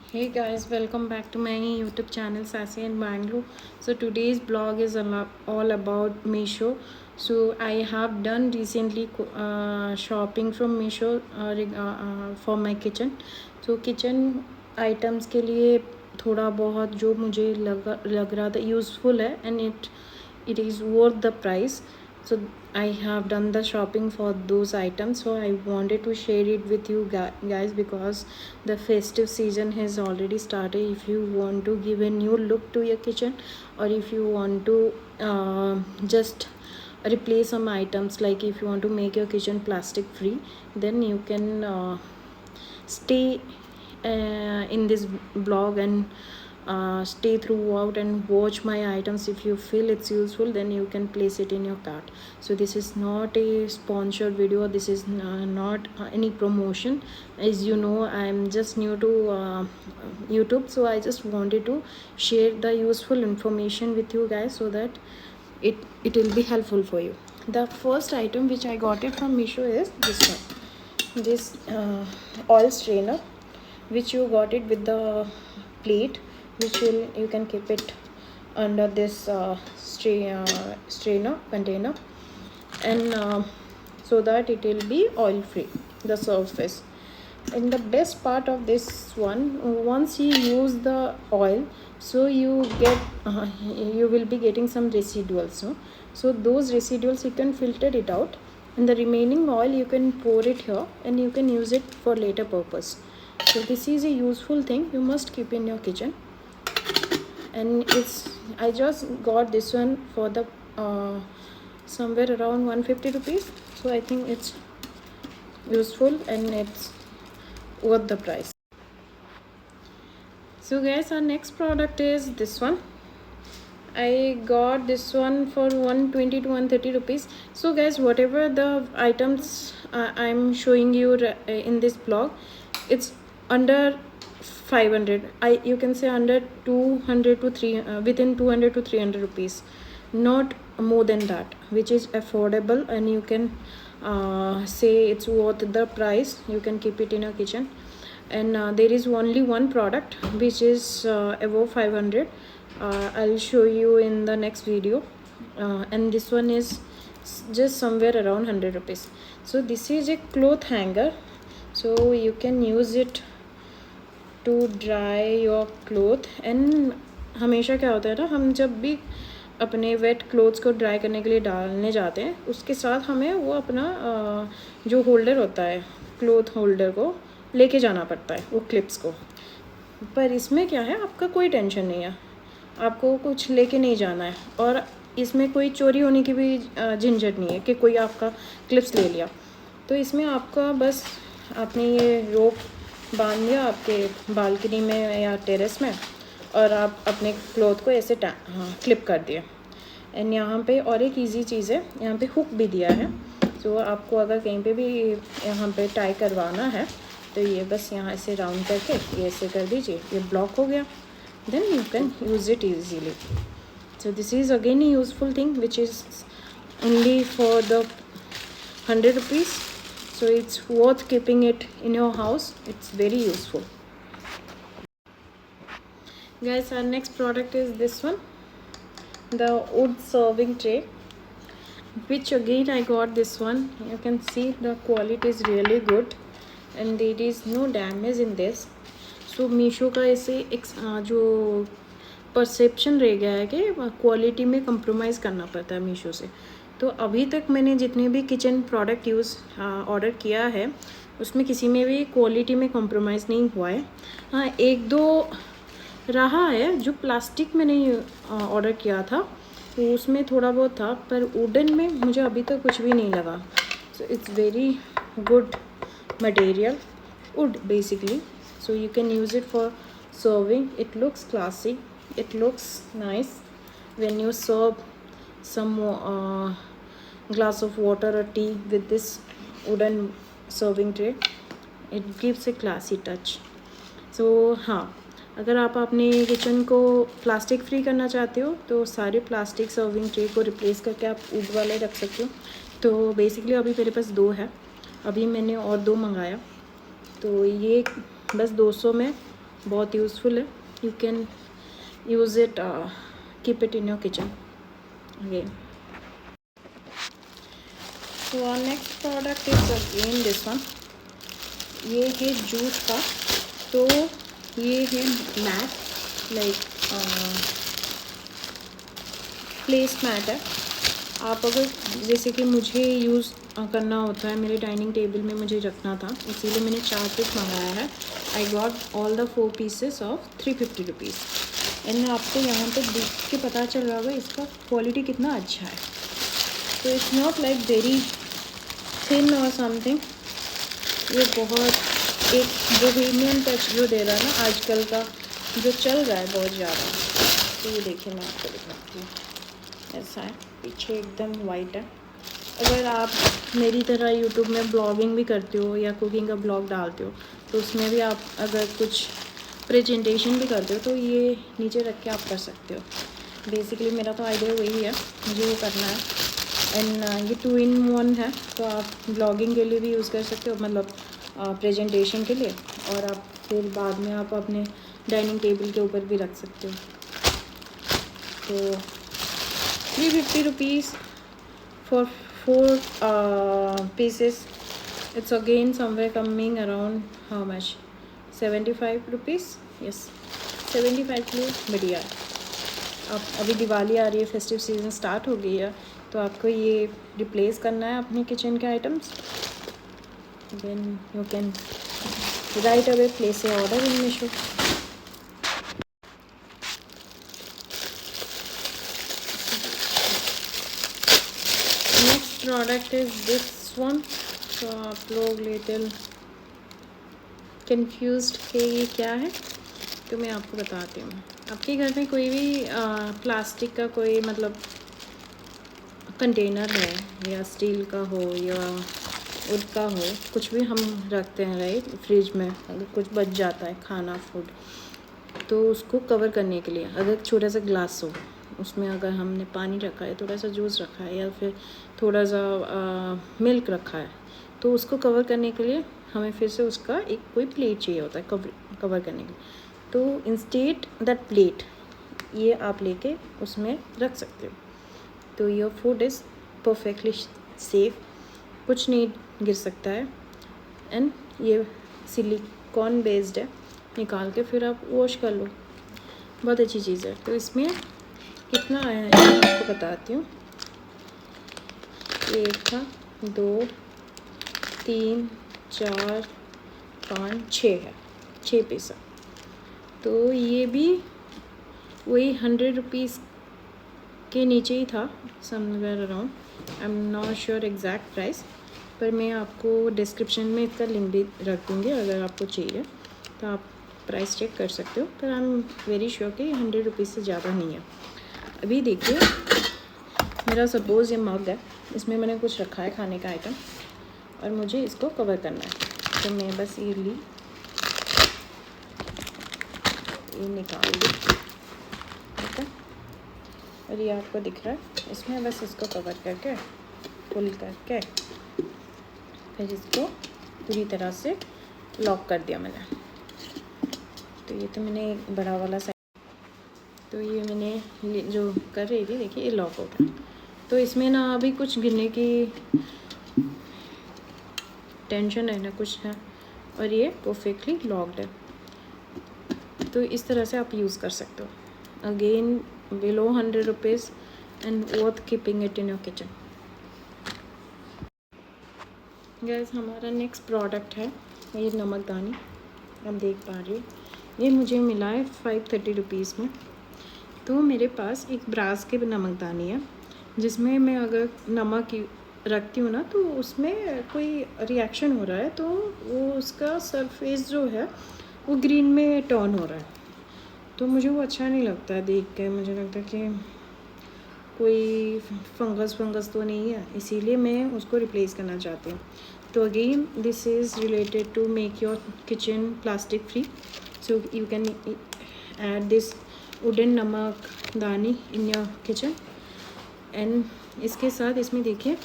Hey guys, welcome back to my YouTube channel Sassy in Bangalore. So today's blog is all about Meesho. So I have done recently shopping from Meesho for my kitchen. So kitchen items के लिए थोड़ा बहुत जो मुझे लग रहा था useful है and it is worth the price. So I have done the shopping for those items, so I wanted to share it with you guys because the festive season has already started. If you want to give a new look to your kitchen, or if you want to just replace some items, like if you want to make your kitchen plastic free, then you can stay in this blog and stay throughout and watch my items. If you feel it's useful, then you can place it in your cart. So this is not a sponsored video, this is not any promotion. As you know, I'm just new to YouTube, so I just wanted to share the useful information with you guys so that it will be helpful for you. The first item which I got it from Meesho is this one, this oil strainer, which you got it with the plate, which you can keep it under this strainer container, and so that it will be oil free, the surface. And the best part of this one, once you use the oil, so you get you will be getting some residuals, no? So those residuals you can filter it out, and the remaining oil you can pour it here and you can use it for later purpose. So this is a useful thing you must keep in your kitchen. And I just got this one for the somewhere around 150 rupees, so I think it's useful and it's worth the price. So guys, our next product is this one. I got this one for 120 to 130 rupees. So guys, whatever the items I'm showing you in this blog, it's under 500. You can say under 200 to 3 within 200 to 300 rupees, not more than that, which is affordable, and you can say it's worth the price. You can keep it in your kitchen. And there is only one product which is above 500. I'll show you in the next video, and this one is just somewhere around 100 rupees. So this is a cloth hanger, so you can use it to dry your cloth. And हमेशा क्या होता है ना, हम जब भी अपने wait clothes को ड्राई करने के लिए डालने जाते हैं, उसके साथ हमें वो अपना जो होल्डर होता है, क्लोथ होल्डर को लेके जाना पड़ता है, वो क्लिप्स को। पर इसमें क्या है, आपका कोई टेंशन नहीं है, आपको कुछ लेके नहीं जाना है, और इसमें कोई चोरी होने की भी झंझट नहीं है कि कोई आपका क्लिप्स ले लिया। तो इसमें आपका बस आपने ये रोप बांध दिया आपके बालकनी में या टेरेस में, और आप अपने क्लॉथ को ऐसे क्लिप कर दिए। एंड यहाँ पे और एक इजी चीज़ है, यहाँ पे हुक भी दिया है। तो आपको अगर कहीं पे भी यहाँ पे टाई करवाना है, तो ये बस यहाँ ऐसे राउंड करके ये ऐसे कर दीजिए, ये ब्लॉक हो गया, then you can use it easily. So this is again a useful thing which is only for the 100 rupees, so it's worth keeping it in your house. It's very useful. Guys, our next product is this one, the wood serving tray, which again I got this one. You can see the quality is really good and there is no damage in this. सो मीशो का ऐसे एक जो perception रह गया है कि quality में compromise करना पड़ता है मीशो से। तो अभी तक मैंने जितने भी किचन प्रोडक्ट ऑर्डर किया है, उसमें किसी में भी क्वालिटी में कंप्रोमाइज़ नहीं हुआ है। हाँ, एक दो रहा है, जो प्लास्टिक मैंने ऑर्डर किया था तो उसमें थोड़ा बहुत था, पर वुडन में मुझे अभी तक कुछ भी नहीं लगा। So it's very good material, wood basically. So you can use it for serving. It looks classy, it looks nice when you serve some glass of water or tea with this wooden serving tray. It gives a classy touch. So हाँ, अगर आप अपने kitchen को plastic free करना चाहते हो तो सारे प्लास्टिक सर्विंग ट्रे को रिप्लेस करके आप वुड वाले रख सकते हो। तो बेसिकली अभी मेरे पास 2 है, अभी मैंने और 2 मंगाया, तो ये बस 200 में बहुत यूज़फुल है. You can use it, keep it in your kitchen again. So our next product is again this one. ये है जूट का. तो ये है मैट, लाइक प्लेस मैट है. आप अगर जैसे कि मुझे यूज़ करना होता है, मेरे डाइनिंग टेबल में मुझे रखना था, इसीलिए मैंने 4 पीस मंगाया है. I got all the 4 pieces of 350 rupees. And आपको यहाँ पे देख के पता चल रहा होगा इसका क्वालिटी कितना अच्छा है. तो it's not like very thin और समथिंग. ये बहुत एक बोहेमियन टच जो दे रहा है ना आजकल का, जो चल रहा है बहुत ज़्यादा. तो ये देखिए मैं आपको दिखाती हूँ. ऐसा है, पीछे एकदम वाइट है. अगर आप मेरी तरह यूट्यूब में ब्लॉगिंग भी करते हो या कुकिंग का ब्लॉग डालते हो, तो उसमें भी आप अगर कुछ प्रेजेंटेशन भी करते हो तो ये नीचे रख के आप कर सकते हो. बेसिकली मेरा तो आइडिया वही है, मुझे वो करना है. एंड ये 2 in 1 है, तो आप ब्लॉगिंग के लिए भी यूज़ कर सकते हो, मतलब प्रेजेंटेशन के लिए. और आप फिर बाद में आप अपने डाइनिंग टेबल के ऊपर भी रख सकते हो. तो 350 rupees for 4 pieces. It's again somewhere coming around how much? 75 rupees. Yes, 75 के लिए बढ़िया है. अब अभी दिवाली आ रही है, फेस्टिव सीज़न स्टार्ट हो गई है, तो आपको ये रिप्लेस करना है अपने किचन के items. Then you can right away place a order in Meesho. Next product is this one. तो आप लोग लिटिल कन्फ्यूज्ड कि ये क्या है, तो मैं आपको बताती हूँ. आपके घर में कोई भी प्लास्टिक का कोई मतलब कंटेनर है, या स्टील का हो या वुड का हो, कुछ भी हम रखते हैं राइट फ्रिज में, अगर कुछ बच जाता है खाना फूड, तो उसको कवर करने के लिए अगर छोटा सा ग्लास हो, उसमें अगर हमने पानी रखा है, थोड़ा सा जूस रखा है, या फिर थोड़ा सा मिल्क रखा है, तो उसको कवर करने के लिए हमें फिर से उसका एक कोई प्लेट चाहिए होता है कवर करने के लिए. तो इंस्टेड दैट प्लेट ये आप लेके उसमें रख सकते हो. तो your food is perfectly safe, कुछ नहीं गिर सकता है. एंड ये सिलिकॉन बेस्ड है, निकाल के फिर आप वॉश कर लो, बहुत अच्छी चीज़ है. तो इसमें कितना आया है मैं आपको बताती हूँ. 1 था, 2, 3, 4, 5, 6 है, 6 पैसा. तो ये भी वही 100 रुपीज़ के नीचे ही था, somewhere around. I am not sure exact price, पर मैं आपको डिस्क्रिप्शन में इसका लिंक भी रख दूँगी. अगर आपको चाहिए तो आप प्राइस चेक कर सकते हो, पर आई एम वेरी श्योर कि 100 रुपीज़ से ज़्यादा नहीं है. अभी देखिए, मेरा सपोज़ ये मग है, इसमें मैंने कुछ रखा है खाने का आइटम, और मुझे इसको कवर करना है. तो मैं बस ये निकाल दी, ठीक है. और ये आपको दिख रहा है, इसमें बस इसको कवर करके फुल करके फिर इसको पूरी तरह से लॉक कर दिया मैंने. तो ये तो मैंने एक बड़ा वाला साइज, तो ये मैंने जो कर रही थी, देखिए ये लॉक हो गया. तो इसमें ना अभी कुछ गिरने की टेंशन है ना कुछ है, और ये परफेक्टली लॉक्ड है. तो इस तरह से आप यूज़ कर सकते हो. Again below 100 rupees and worth keeping it in your kitchen. Gas, हमारा नेक्स्ट प्रोडक्ट है ये नमकदानी. आप देख पा रही हो, ये मुझे मिला है 530 रुपीज़ में. तो मेरे पास एक ब्रास के नमकदानी है, जिसमें मैं अगर नमक रखती हूँ ना, तो उसमें कोई रिएक्शन हो रहा है, तो वो उसका सरफेस जो है वो ग्रीन में टर्न हो रहा है. तो मुझे वो अच्छा नहीं लगता है देख के. मुझे लगता है कि कोई फंगस तो नहीं है, इसीलिए मैं उसको रिप्लेस करना चाहती हूँ. तो again this is related to make your kitchen plastic free. So you can add this wooden नमकदानी इन योर किचन. एंड इसके साथ इसमें देखिए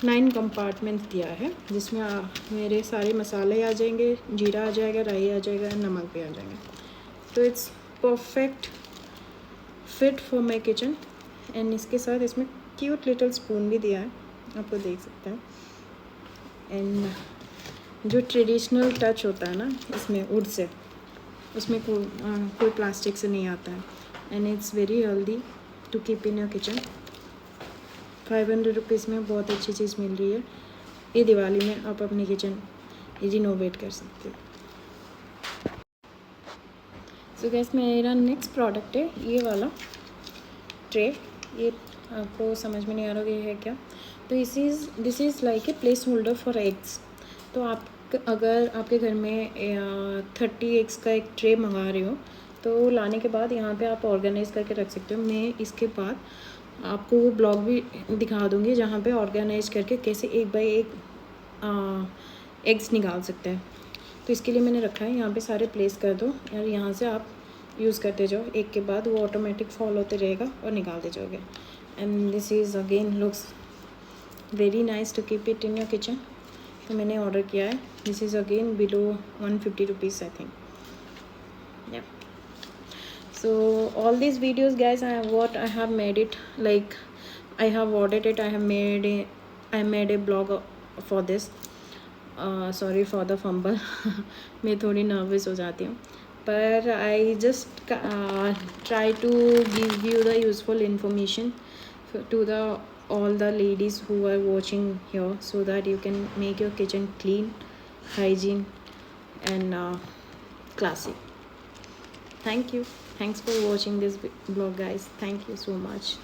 9 कंपार्टमेंट्स दिया है, जिसमें मेरे सारे मसाले आ जाएंगे, जीरा आ जाएगा, राई आ जाएगा, नमक भी आ जाएंगे। तो it's perfect fit for my kitchen. And इसके साथ इसमें क्यूट लिटिल स्पून भी दिया है, आपको देख सकते हैं। एंड जो ट्रेडिशनल टच होता है ना इसमें वुड से, उसमें कोई प्लास्टिक से नहीं आता है। And it's very healthy to keep in your kitchen. 500 rupees में बहुत अच्छी चीज़ मिल रही है। ये दिवाली में आप अपनी किचन रिनोवेट कर सकते हो। सो गैस मेरा नेक्स्ट प्रोडक्ट है ये वाला ट्रे। ये आपको समझ में नहीं आ रहा ये है क्या। तो this is like a place holder for eggs. तो आप अगर आपके घर में 30 एग्स का एक ट्रे मंगा रहे हो तो लाने के बाद यहाँ पे आप ऑर्गेनाइज़ करके रख सकते हो। मैं इसके बाद आपको वो ब्लॉग भी दिखा दूँगी जहाँ पे ऑर्गेनाइज करके कैसे एक बाय एक एग्स निकाल सकते हैं। तो इसके लिए मैंने रखा है, यहाँ पे सारे प्लेस कर दो और यहाँ से आप यूज़ करते जाओ, एक के बाद वो ऑटोमेटिक फॉल होते रहेगा और निकालते जाओगे। And this is again looks very nice to keep it in your kitchen. तो मैंने ऑर्डर किया है। This is again below 150 rupees I think. या so all these videos guys, I have made it, like I have ordered it, I made a blog for this. Sorry for the fumble मैं थोड़ी nervous हो जाती हूँ, पर I just try to give you the useful information to all the ladies who are watching here, so that you can make your kitchen clean, hygiene and classy. Thanks for watching this vlog guys. Thank you so much.